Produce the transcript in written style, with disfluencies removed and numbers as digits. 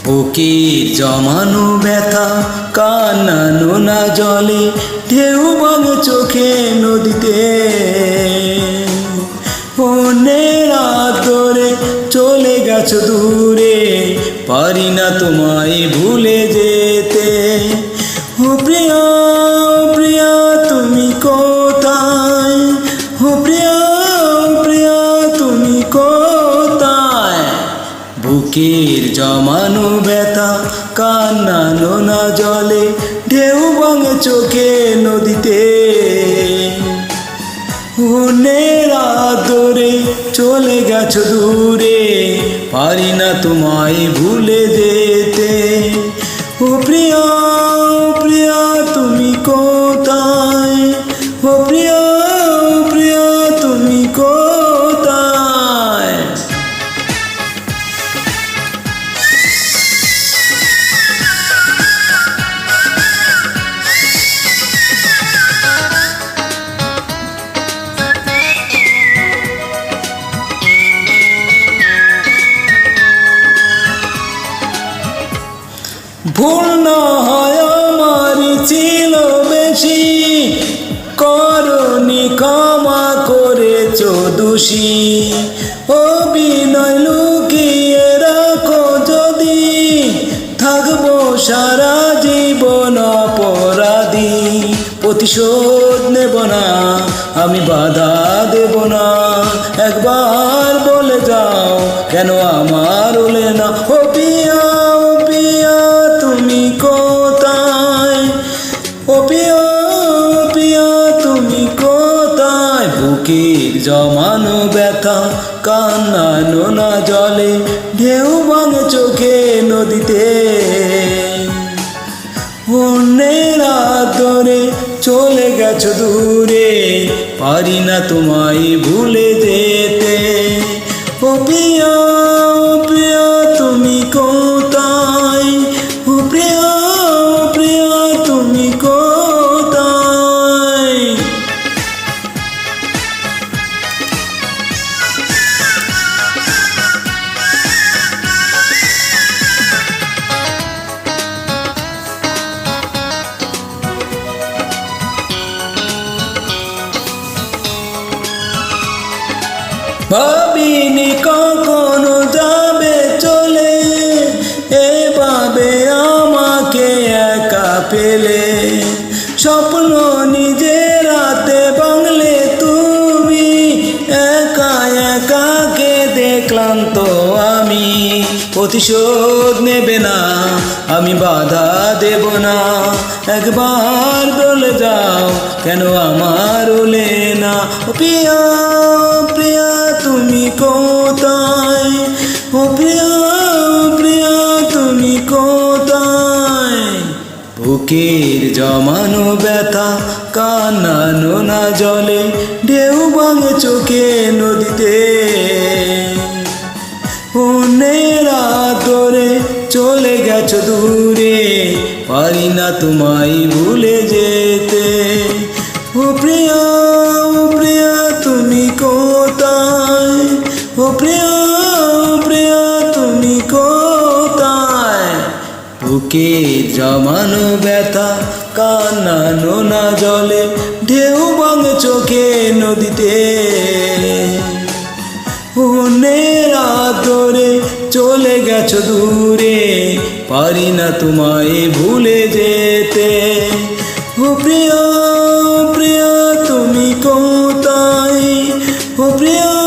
বুকের জমানো ব্যথা কান্নানো না জলে, ঢেউ ভাঙে চোখে নদীতে। অন্যের আদরে চলে গেছো দূরে, পারি না তোমায় ভুলে যেতে। ও প্রিয়া, প্রিয়া তুমি কোথায়? ও প্রিয়া, প্রিয়া তুমি কোথায়? বুকের জমানো ব্যথা কান্নানো না জলে, ঢেউ ভাঙে চোখে নদীতে। অন্যের আদরে চলে গেছো দূরে, পারি না তোমায় ভুলে যেতে। ও প্রিয়া, প্রিয়া তুমি কোথায়? ও প্রিয়া, প্রিয়া তুমি কোথায়? ভুল না হয় আমারই ছিল বেশি, করনি ক্ষমা করেছ দোষী। অভিনয় লুকিয়ে রাখো যদি, থাকবো সারা জীবন অপরাধী। প্রতিশোধ নেব না, আমি বাধা দেব না, একবার বলে যাও কেন আমার হলে না। ও পিয়া, ও পিয়া তুমি কোথায়? ও পিয়া, পিয়া তুমি কোথায়? বুকের জমানো ব্যথা কান্নানো না জলে, ঢেউ ভাঙে চোখে নদীতে। অন্যের আদরে চলে গেছো দূরে, পারি না তোমায় ভুলে যেতে। ও প্রিয়া, ও প্রিয়া তুমি কোথায়? ও প্রিয়া, প্রিয়া তুমি কোথায়? ভাবিনি কখনো যাবে চলে, এভাবে আমাকে একা পেলে। স্বপ্ন নিজের রাতে বাংলে তুমি, একা একাকে দেখলাম তো আমি। প্রতিশোধ নেবে না, আমি বাধা দেব না, একবার বলে যাও কেন আমার হলে না। ও প্রিয়া, প্রিয়া তুমি কোথায়? ও প্রিয়া, প্রিয়া তুমি কোথায়? বুকের জমানো ব্যথা কান্নানো না জলে, ঢেউ ভাঙে চোখে নদীতে। অন্যের আদরে চলে গেছো দূরে, পারি না তোমায় ভুলে যেতে। ও প্রিয়া, ও প্রিয়া তুমি কোথায়? ও প্রিয়া, প্রিয়া তুমি কোথায়? বুকের জমানো ব্যথা কান্নানো না জলে, ঢেউ ভাঙে চোখে নদীতে। অন্যের আদরে চলে গেছো দূরে, পারি না তোমায় ভুলে যেতে। ও প্রিয়া, প্রিয়া তুমি কোথায়? ও প্রিয়া।